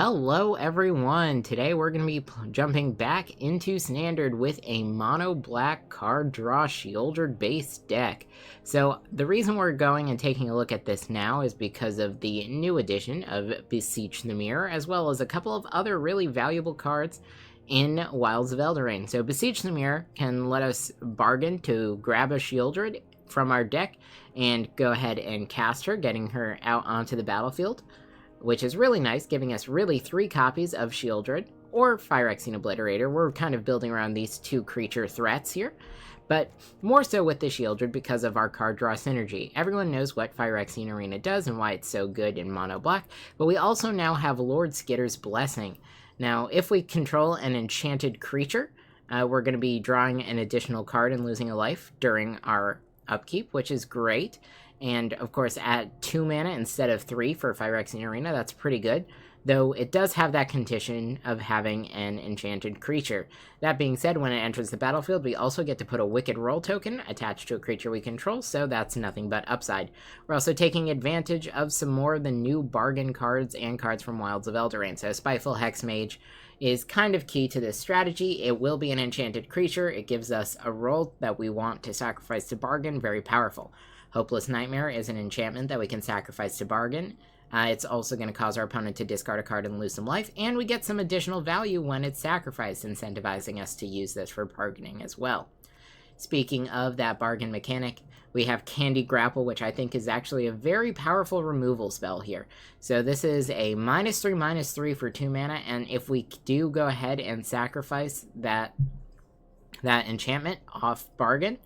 Hello everyone! Today we're going to be jumping back into Standard with a mono black card draw Sheoldred based deck. So the reason we're going and taking a look at this now is because of the new edition of Beseech the Mirror, as well as a couple of other really valuable cards in Wilds of Eldraine. So Beseech the Mirror can let us bargain to grab a Sheoldred from our deck and go ahead and cast her, getting her out onto the battlefield, which is really nice, giving us really 3 copies of Sheoldred or Phyrexian Obliterator. We're kind of building around these 2 creature threats here, but more so with the Sheoldred because of our card draw synergy. Everyone knows what Phyrexian Arena does and why it's so good in mono black, but we also now have Lord Skitter's Blessing. Now, if we control an enchanted creature, we're going to be drawing an additional card and losing a life during our upkeep, which is great. And, of course, at 2 mana instead of 3 for Phyrexian Arena, that's pretty good. Though it does have that condition of having an enchanted creature. That being said, when it enters the battlefield, we also get to put a Wicked Roll token attached to a creature we control, so that's nothing but upside. We're also taking advantage of some more of the new bargain cards and cards from Wilds of Eldraine. So Spiteful Hexmage is kind of key to this strategy. It will be an enchanted creature. It gives us a role that we want to sacrifice to bargain. Very powerful. Hopeless Nightmare is an enchantment that we can sacrifice to bargain. It's also going to cause our opponent to discard a card and lose some life, and we get some additional value when it's sacrificed, incentivizing us to use this for bargaining as well. Speaking of that bargain mechanic, we have Candy Grapple, which I think is actually a very powerful removal spell here. So this is a -3/-3 for 2 mana, and if we do go ahead and sacrifice that enchantment off bargain,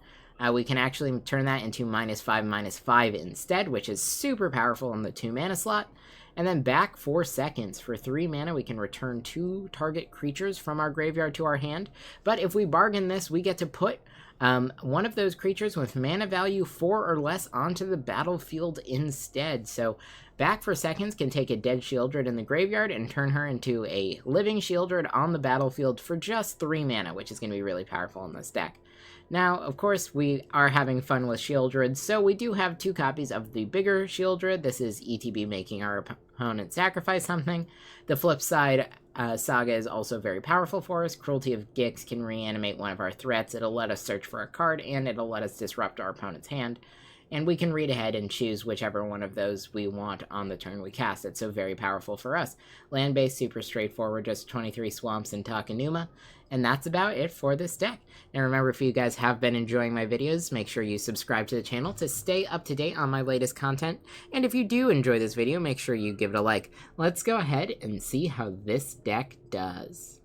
we can actually turn that into -5/-5 instead, which is super powerful on the 2 mana slot. And then back 4 seconds. For 3 mana, we can return 2 target creatures from our graveyard to our hand. But if we bargain this, we get to put one of those creatures with mana value 4 or less onto the battlefield instead. So back 4 seconds can take a dead Sheoldred in the graveyard and turn her into a living Sheoldred on the battlefield for just 3 mana, which is going to be really powerful in this deck. Now, of course, we are having fun with Sheoldred, so we do have 2 copies of the bigger Sheoldred. This is ETB making our opponent sacrifice something. The flip side, Saga is also very powerful for us. Cruelty of Gix can reanimate one of our threats. It'll let us search for a card, and it'll let us disrupt our opponent's hand. And we can read ahead and choose whichever one of those we want on the turn we cast it, so very powerful for us. Land-based, super straightforward, just 23 swamps and Takenuma, and that's about it for this deck. Now remember, if you guys have been enjoying my videos, make sure you subscribe to the channel to stay up to date on my latest content, and if you do enjoy this video, make sure you give it a like. Let's go ahead and see how this deck does.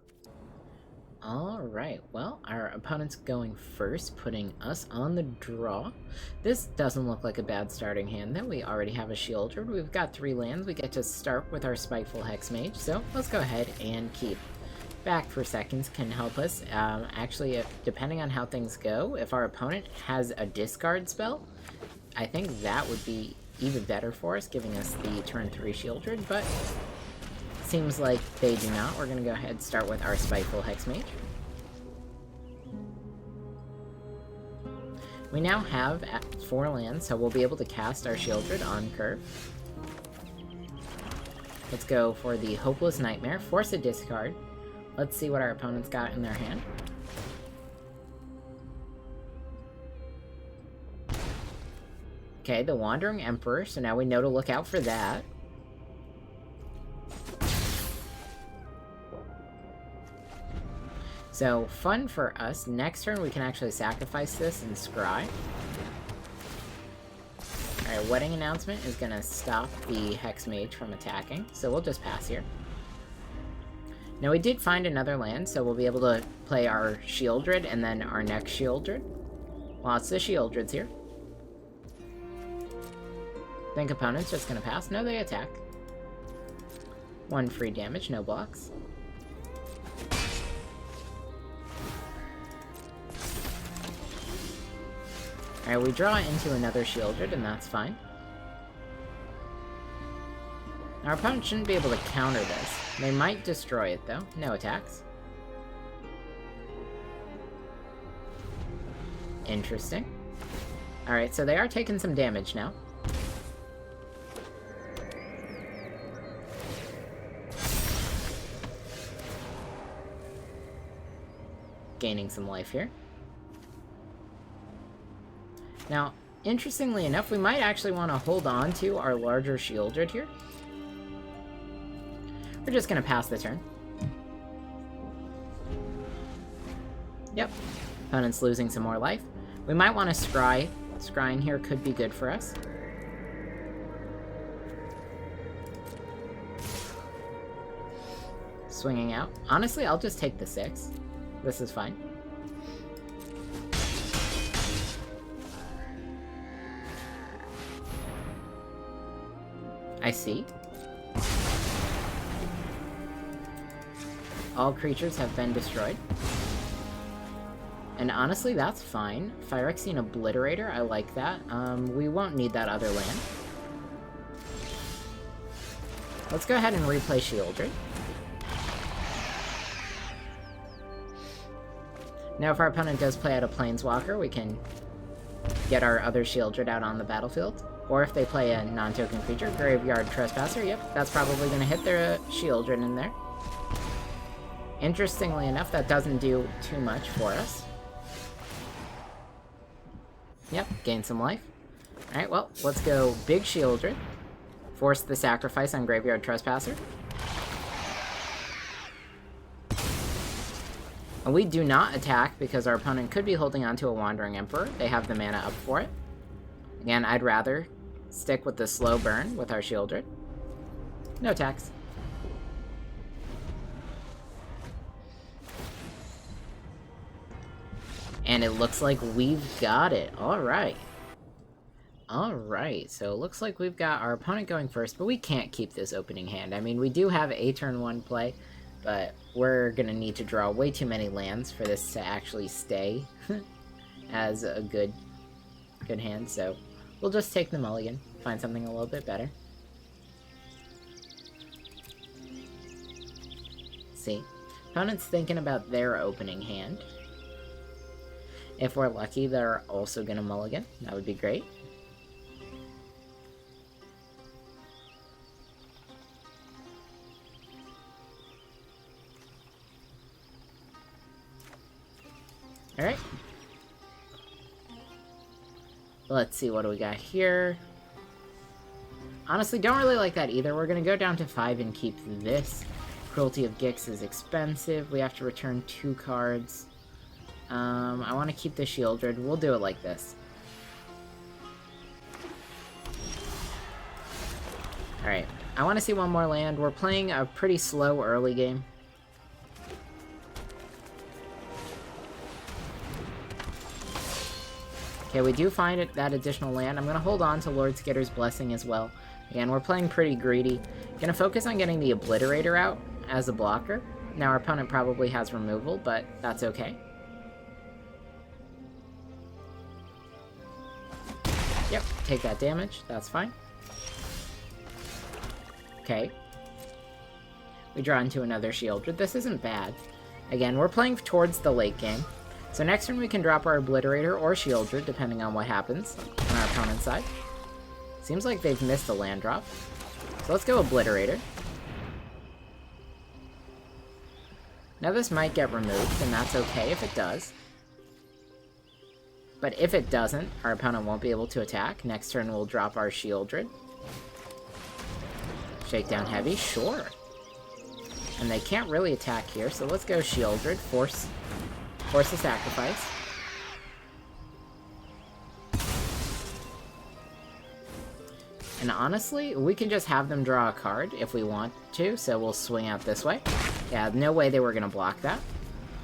Alright, well, our opponent's going first, putting us on the draw. This doesn't look like a bad starting hand, though. We already have a Sheoldred. We've got 3 lands. We get to start with our Spiteful Hexmage, so let's go ahead and keep. Back 4 seconds can help us. Actually, depending on how things go, if our opponent has a discard spell, I think that would be even better for us, giving us the turn 3 Sheoldred, but seems like they do not. We're going to go ahead and start with our Spiteful Hexmage. We now have 4 lands, so we'll be able to cast our Sheoldred on curve. Let's go for the Hopeless Nightmare. Force a discard. Let's see what our opponent's got in their hand. Okay, the Wandering Emperor, so now we know to look out for that. So, fun for us. Next turn, we can actually sacrifice this and scry. Alright, Wedding Announcement is going to stop the Hexmage from attacking, so we'll just pass here. Now, we did find another land, so we'll be able to play our Sheoldred and then our next Sheoldred. Lots of Sheoldreds here. Think opponent's just going to pass? No, they attack. 1 free damage, no blocks. Alright, we draw into another Sheoldred, and that's fine. Our opponent shouldn't be able to counter this. They might destroy it, though. No attacks. Interesting. Alright, so they are taking some damage now. gaining some life here. Now, interestingly enough, we might actually want to hold on to our larger Sheoldred here. We're just going to pass the turn. Yep. Opponent's losing some more life. We might want to scry. Scrying here could be good for us. Swinging out. Honestly, I'll just take the 6. This is fine. I see. All creatures have been destroyed. And honestly, that's fine. Phyrexian Obliterator, I like that. We won't need that other land. Let's go ahead and replay Sheoldred. Now if our opponent does play out a Planeswalker, we can get our other Sheoldred out on the battlefield. Or if they play a non-token creature, Graveyard Trespasser, yep, that's probably going to hit their Sheoldred in there. Interestingly enough, that doesn't do too much for us. Yep, gain some life. Alright, well, let's go big Sheoldred. Force the sacrifice on Graveyard Trespasser. And we do not attack because our opponent could be holding onto a Wandering Emperor. They have the mana up for it. Again, I'd rather stick with the slow burn with our Sheoldred. No attacks. And it looks like we've got it. Alright. Alright, so it looks like we've got our opponent going first, but we can't keep this opening hand. I mean, we do have a turn 1 play, but we're gonna need to draw way too many lands for this to actually stay as a good hand, so we'll just take the mulligan, find something a little bit better. See, opponent's thinking about their opening hand. If we're lucky, they're also gonna mulligan. That would be great. Alright. Let's see, what do we got here? Honestly, don't really like that either. We're gonna go down to 5 and keep this. Cruelty of Gix is expensive. We have to return 2 cards. I want to keep the Sheoldred. We'll do it like this. Alright, I want to see one more land. We're playing a pretty slow early game. Okay, we do find that additional land. I'm going to hold on to Lord Skitter's Blessing as well. Again, we're playing pretty greedy. Going to focus on getting the Obliterator out as a blocker. Now, our opponent probably has removal, but that's okay. Yep, take that damage. That's fine. Okay. We draw into another Sheoldred. This isn't bad. Again, we're playing towards the late game. So next turn we can drop our Obliterator or Sheoldred, depending on what happens on our opponent's side. Seems like they've missed a land drop. So let's go Obliterator. Now this might get removed, and that's okay if it does. But if it doesn't, our opponent won't be able to attack. Next turn we'll drop our Sheoldred. Shakedown heavy, sure. And they can't really attack here, so let's go Sheoldred, force the sacrifice. And honestly, we can just have them draw a card if we want to, so we'll swing out this way. Yeah, no way they were going to block that.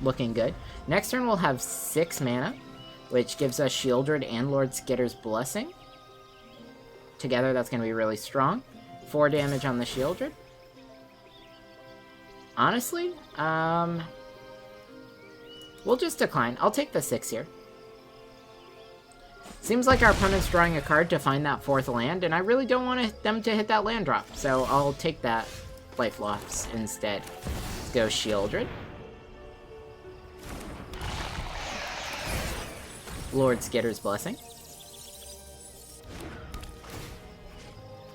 Looking good. Next turn we'll have 6 mana, which gives us Sheoldred and Lord Skitter's Blessing. Together, that's going to be really strong. 4 damage on the Sheoldred. Honestly, we'll just decline. I'll take the 6 here. Seems like our opponent's drawing a card to find that 4th land, and I really don't want them to hit that land drop, so I'll take that life loss instead. Let's go Sheoldred. Lord Skitter's Blessing.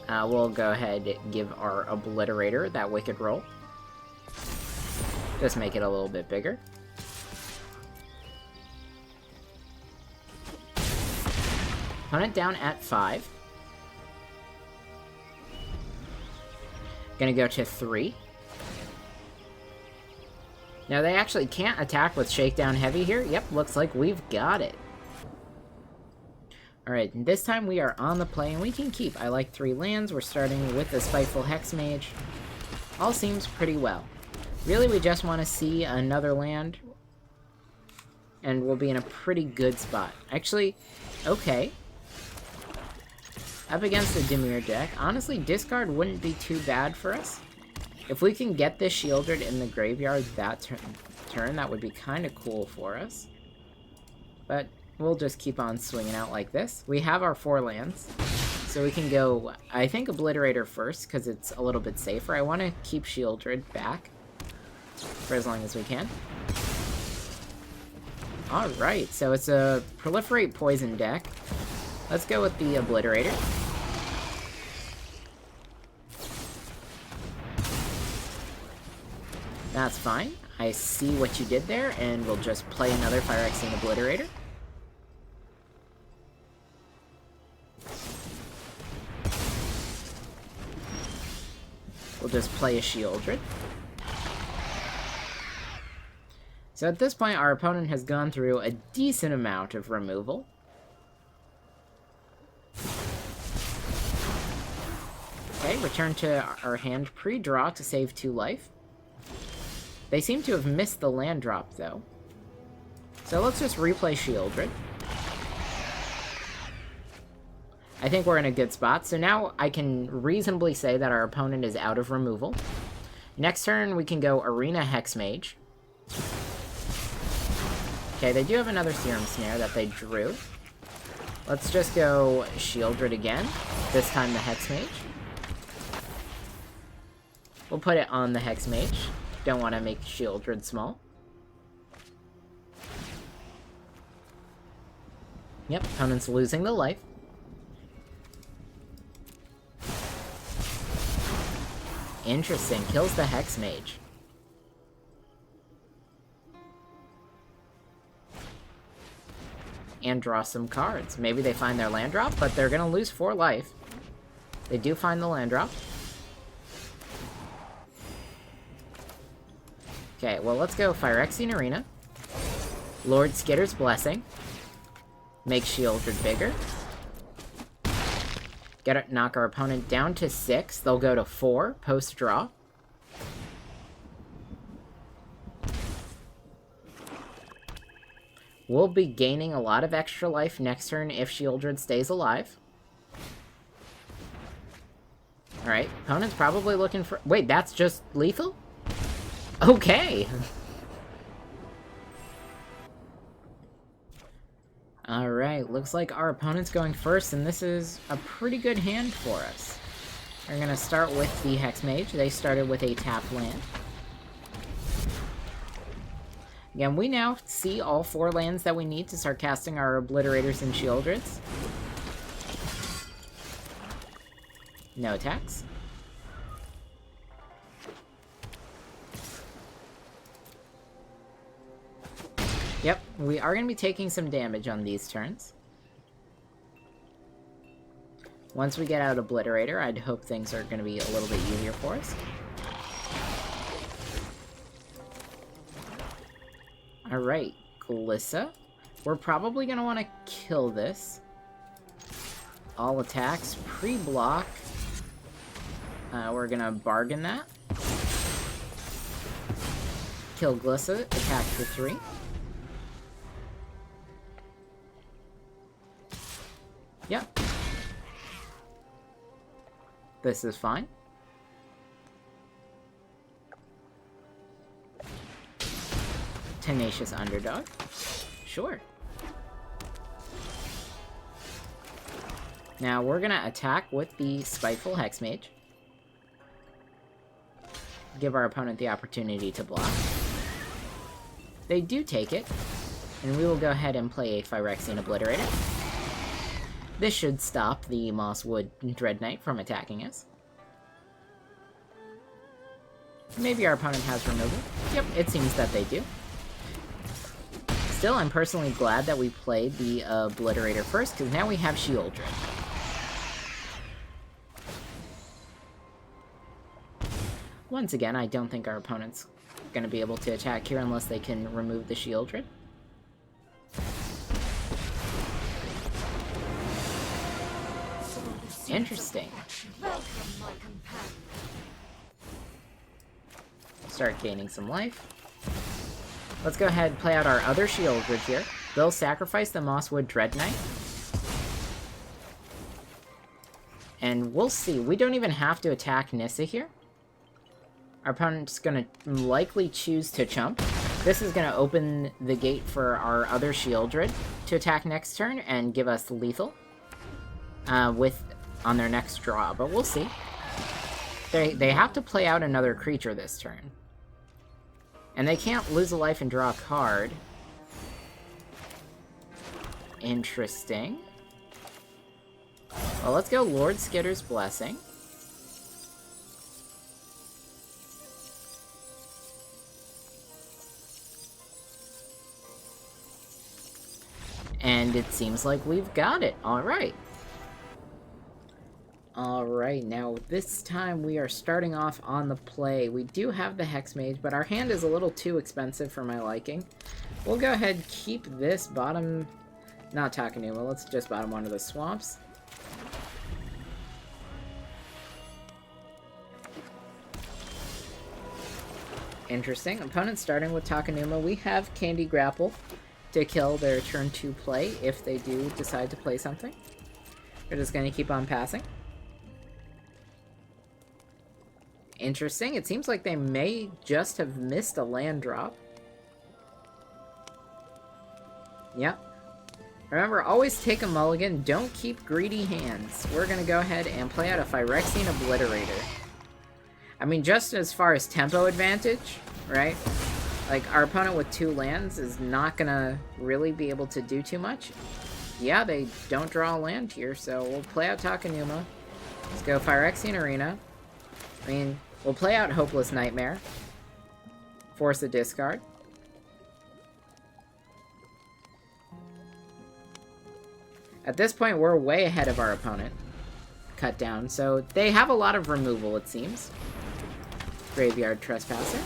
We'll go ahead and give our Obliterator that wicked roll. Just make it a little bit bigger. Opponent down at 5. Gonna go to 3. Now they actually can't attack with Shakedown Heavy here. Yep, looks like we've got it. Alright, this time we are on the play, and we can keep. I like 3 lands. We're starting with the Spiteful Hexmage. All seems pretty well. Really, we just want to see another land, and we'll be in a pretty good spot. Actually, okay. Up against the Dimir deck, honestly, discard wouldn't be too bad for us. If we can get this Sheoldred in the graveyard that turn, that would be kind of cool for us. But we'll just keep on swinging out like this. We have our 4 lands, so we can go, I think, Obliterator first, because it's a little bit safer. I want to keep Sheoldred back for as long as we can. Alright, so it's a Proliferate Poison deck. Let's go with the Obliterator. That's fine. I see what you did there, and we'll just play another Phyrexian Obliterator. We'll just play a Sheoldred. So at this point, our opponent has gone through a decent amount of removal. Okay, return to our hand pre-draw to save 2 life. They seem to have missed the land drop, though. So let's just replay Sheoldred. I think we're in a good spot, so now I can reasonably say that our opponent is out of removal. Next turn, we can go Arena Hexmage. Okay, they do have another Serum Snare that they drew. Let's just go Sheoldred again, this time the Hexmage. We'll put it on the Hexmage. Don't want to make Sheoldred small. Yep, opponent's losing the life. Interesting, kills the Hexmage. And draw some cards. Maybe they find their land drop, but they're gonna lose 4 life. They do find the land drop. Okay, well, let's go Phyrexian Arena. Lord Skitter's Blessing. Make Sheoldred bigger. Knock our opponent down to 6. They'll go to 4 post-draw. We'll be gaining a lot of extra life next turn if Sheoldred stays alive. Alright, opponent's probably looking for... Wait, that's just lethal? Okay! Alright, looks like our opponent's going first, and this is a pretty good hand for us. We're gonna start with the Hexmage. They started with a tapped land. Again, we now see all 4 lands that we need to start casting our Obliterators and Sheoldreds. No attacks. Yep, we are going to be taking some damage on these turns. Once we get out Obliterator, I'd hope things are going to be a little bit easier for us. Alright, Glissa. We're probably going to want to kill this. All attacks, pre-block. We're going to bargain that. Kill Glissa, attack for 3. Yep. This is fine. Tenacious Underdog. Sure. Now we're gonna attack with the Spiteful Hexmage. Give our opponent the opportunity to block. They do take it, and we will go ahead and play a Phyrexian Obliterator. This should stop the Mosswood Dread Knight from attacking us. Maybe our opponent has removal. Yep, it seems that they do. Still, I'm personally glad that we played the Obliterator first, because now we have Sheoldred. Once again, I don't think our opponent's going to be able to attack here unless they can remove the Sheoldred. Interesting. Start gaining some life. Let's go ahead and play out our other Sheoldred here. They'll sacrifice the Mosswood Dread Knight. And we'll see. We don't even have to attack Nissa here. Our opponent's going to likely choose to chump. This is going to open the gate for our other Sheoldred to attack next turn and give us lethal on their next draw, but we'll see. They have to play out another creature this turn. And they can't lose a life and draw a card. Interesting. Well, let's go Lord Skitter's Blessing. And it seems like we've got it. Alright. Alright, now this time we are starting off on the play. We do have the Hex Mage, but our hand is a little too expensive for my liking. We'll go ahead and keep this bottom... Not Takenuma, let's just bottom one of the swamps. Interesting. Opponent starting with Takenuma. We have Candy Grapple to kill their turn 2 play if they do decide to play something. They're just going to keep on passing. Interesting. It seems like they may just have missed a land drop. Yep. Remember, always take a mulligan. Don't keep greedy hands. We're going to go ahead and play out a Phyrexian Obliterator. I mean, just as far as tempo advantage, right? Like, our opponent with 2 lands is not going to really be able to do too much. Yeah, they don't draw a land here, so we'll play out Takenuma. Let's go Phyrexian Arena. I mean, we'll play out Hopeless Nightmare. Force a discard. At this point, we're way ahead of our opponent. Cut down, so they have a lot of removal, it seems. Graveyard Trespasser.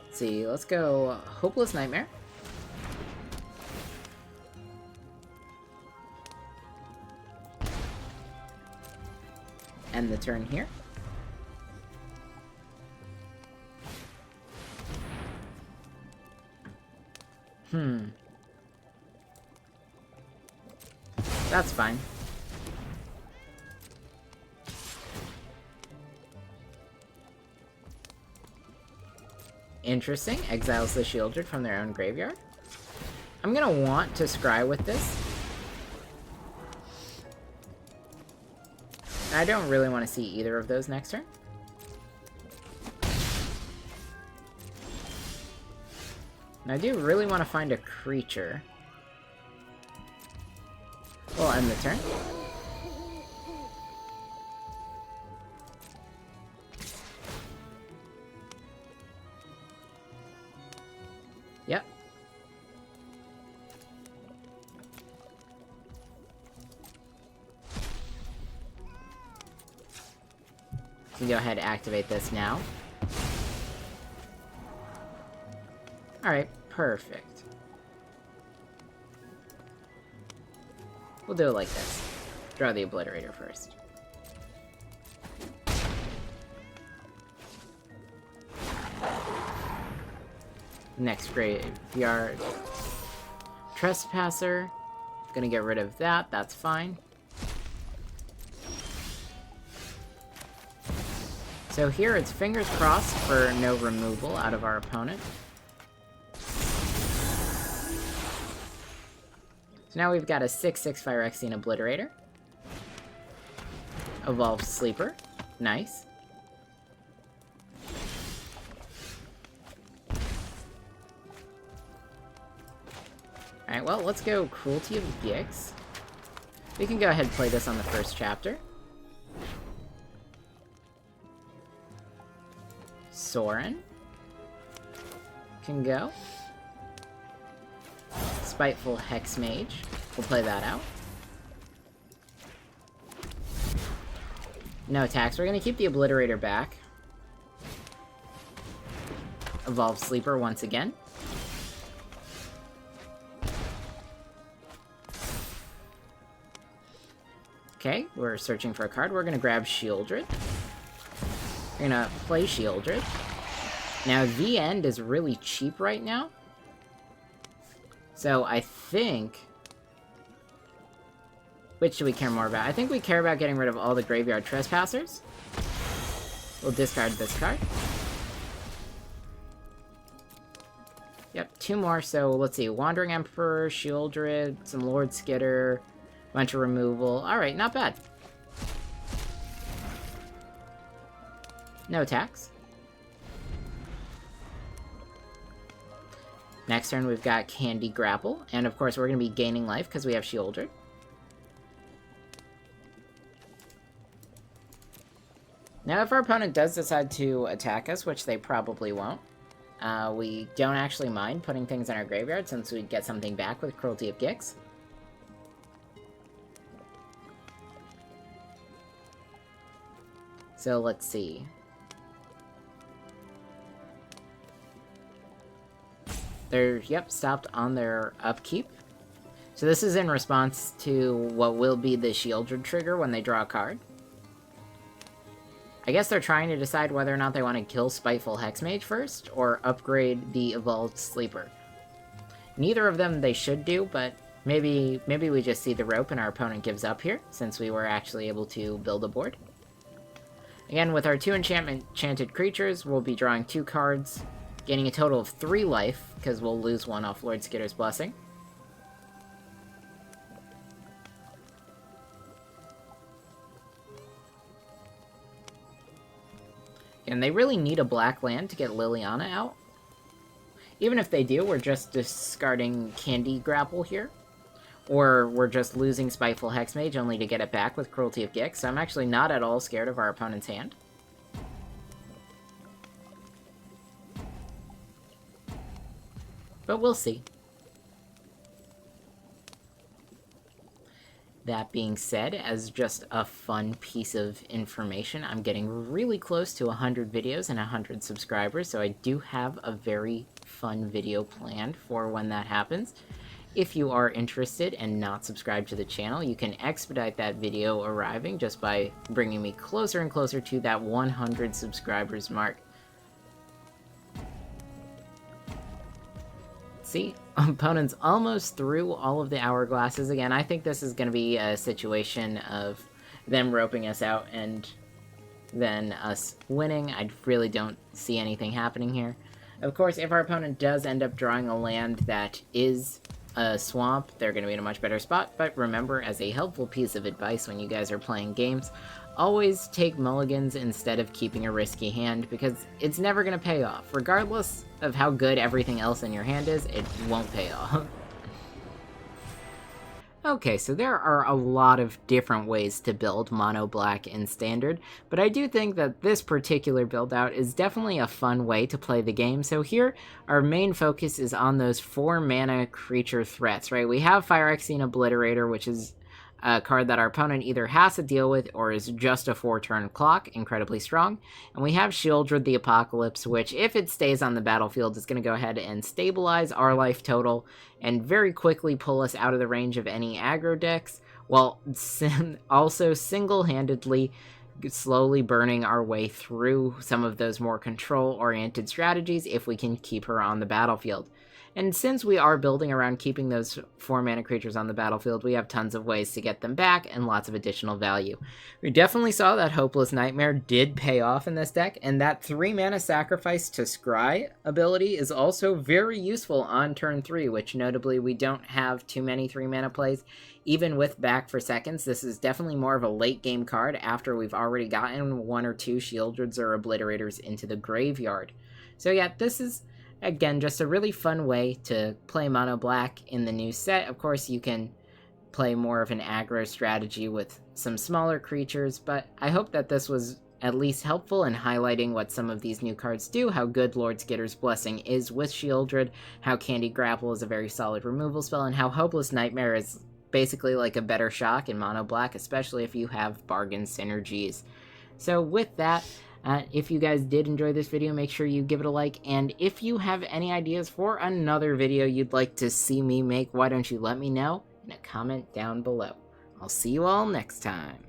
Let's see, let's go Hopeless Nightmare. End the turn here. That's fine. Interesting. Exiles the Sheoldred from their own graveyard. I'm gonna want to scry with this. I don't really want to see either of those next turn. And I do really want to find a creature. We'll end the turn. Yep. You can go ahead and activate this now. Alright, perfect. We'll do it like this. Draw the Obliterator first. Next graveyard. Trespasser. Gonna get rid of that, that's fine. So here it's fingers crossed for no removal out of our opponent. So now we've got a 6/6 Phyrexian Obliterator. Evolved Sleeper. Nice. Alright, well, let's go Cruelty of Gix. We can go ahead and play this on the first chapter. Sorin can go. Spiteful Hexmage. We'll play that out. No attacks. We're going to keep the Obliterator back. Evolve Sleeper once again. Okay, we're searching for a card. We're going to grab Sheoldred. We're going to play Sheoldred. Now, the end is really cheap right now. So I think... Which do we care more about? I think we care about getting rid of all the Graveyard Trespassers. We'll discard this card. Yep, 2 more, so let's see. Wandering Emperor, Sheoldred, some Lord Skitter, bunch of removal. Alright, not bad. No attacks. Next turn we've got Candy Grapple, and of course we're going to be gaining life because we have Sheoldred. Now if our opponent does decide to attack us, which they probably won't, we don't actually mind putting things in our graveyard since we'd get something back with Cruelty of Gix. So let's see. They're, yep, stopped on their upkeep. So this is in response to what will be the Sheoldred trigger when they draw a card. I guess they're trying to decide whether or not they want to kill Spiteful Hexmage first, or upgrade the Evolved Sleeper. Neither of them they should do, but maybe we just see the rope and our opponent gives up here, since we were actually able to build a board. Again, with our 2 enchanted creatures, we'll be drawing 2 cards, gaining a total of 3 life, because we'll lose 1 off Lord Skitter's Blessing. And they really need a black land to get Liliana out. Even if they do, we're just discarding Candy Grapple here. Or we're just losing Spiteful Hexmage only to get it back with Cruelty of Gix. So I'm actually not at all scared of our opponent's hand. But we'll see. That being said, as just a fun piece of information, I'm getting really close to 100 videos and 100 subscribers, so I do have a very fun video planned for when that happens. If you are interested and not subscribed to the channel, you can expedite that video arriving just by bringing me closer and closer to that 100 subscribers mark. See, opponent's almost through all of the hourglasses again. I think this is going to be a situation of them roping us out and then us winning. I really don't see anything happening here. Of course, if our opponent does end up drawing a land that is a swamp, they're going to be in a much better spot. But remember, as a helpful piece of advice when you guys are playing games, always take mulligans instead of keeping a risky hand, because it's never going to pay off. Regardless of how good everything else in your hand is, it won't pay off. Okay, so there are a lot of different ways to build mono black in Standard, but I do think that this particular build out is definitely a fun way to play the game. So here, our main focus is on those 4 mana creature threats, right? We have Phyrexian Obliterator, which is a card that our opponent either has to deal with or is just a 4-turn clock, incredibly strong. And we have Sheoldred the Apocalypse, which, if it stays on the battlefield, is going to go ahead and stabilize our life total and very quickly pull us out of the range of any aggro decks, while also single-handedly slowly burning our way through some of those more control-oriented strategies if we can keep her on the battlefield. And since we are building around keeping those 4-mana creatures on the battlefield, we have tons of ways to get them back and lots of additional value. We definitely saw that Hopeless Nightmare did pay off in this deck, and that 3-mana Sacrifice to Scry ability is also very useful on turn 3, which notably we don't have too many 3-mana plays. Even with Back for Seconds, this is definitely more of a late-game card after we've already gotten 1 or 2 Sheoldreds or Obliterators into the graveyard. So yeah, this is, again, just a really fun way to play mono black in the new set. Of course, you can play more of an aggro strategy with some smaller creatures, but I hope that this was at least helpful in highlighting what some of these new cards do, how good Lord Skitter's Blessing is with Sheoldred, how Candy Grapple is a very solid removal spell, and how Hopeless Nightmare is basically like a better shock in mono black, especially if you have bargain synergies. So with that, if you guys did enjoy this video, make sure you give it a like, and if you have any ideas for another video you'd like to see me make, why don't you let me know in a comment down below. I'll see you all next time.